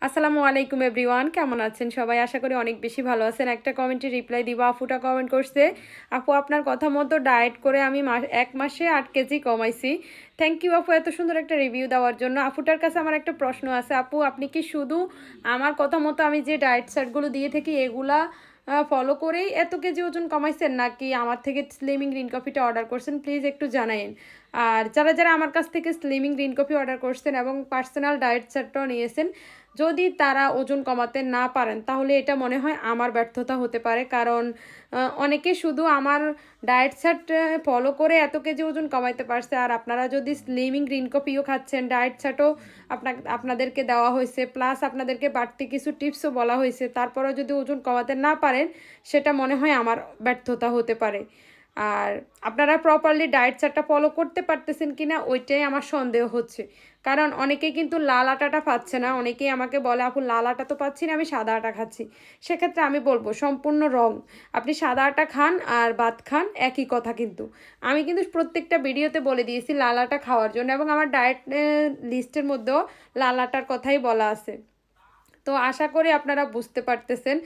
আসসালামু আলাইকুম এভরিওয়ান, কেমন আছেন সবাই? আশা করি অনেক বেশি ভালো আছেন। একটা কমেন্টে রিপ্লাই দিব। আপুটা কমেন্ট করছে, আপু আপনার কথা মতো ডায়েট করে আমি 1 মাসে 8 কেজি কমাইছি। থ্যাংক ইউ আপু এত সুন্দর একটা রিভিউ দেওয়ার জন্য। আপুটার কাছে আমার একটা প্রশ্ন আছে, আপু আপনি কি শুধু আমার কথা মতো আমি যে ডায়েট চার্টগুলো দিয়ে থাকি এগুলা ফলো করেই এত কেজি ওজন কমাইছেন, নাকি আমার থেকে স্লিমিং গ্রিন কফিটা অর্ডার করছেন? প্লিজ একটু জানাইন। আর যারা যারা আমার কাছ থেকে স্লিমিং গ্রিন কফি অর্ডার করছেন এবং পার্সোনাল ডায়েট চার্টটাও নিয়েছেন, যদি তারা ওজন কমাতে না পারেন তাহলে এটা মনে হয় আমার ব্যর্থতা হতে পারে। কারণ অনেকে শুধু আমার ডায়েট চার্ট ফলো করে এত কেজি ওজন কমাইতে পারছে, আর আপনারা যদি স্লিমিং গ্রিন কফিও খাচ্ছেন, ডায়েট চার্টও আপনাদেরকে দেওয়া হয়েছে, প্লাস আপনাদেরকে বাড়তি কিছু টিপসও বলা হয়েছে, তারপরেও যদি ওজন কমাতে না পারেন সেটা মনে হয় আমার ব্যর্থতা হতে পারে। আর আপনারা প্রপারলি ডায়েট চার্টটা ফলো করতে পারতেছেন কি না ওইটাই আমার সন্দেহ হচ্ছে। কারণ অনেকেই কিন্তু লাল আটাটা পাচ্ছে না। অনেকেই আমাকে বলে, আপু লাল আটা তো পাচ্ছি না, আমি সাদা আটা খাচ্ছি। সেক্ষেত্রে আমি বলবো সম্পূর্ণ রং। আপনি সাদা আটা খান আর ভাত খান, একই কথা। কিন্তু আমি কিন্তু প্রত্যেকটা ভিডিওতে বলে দিয়েছি লাল আটা খাওয়ার জন্য, এবং আমার ডায়েট লিস্টের মধ্যেও লাল আটার কথাই বলা আছে। তো আশা করি আপনারা বুঝতে পারতেছেন।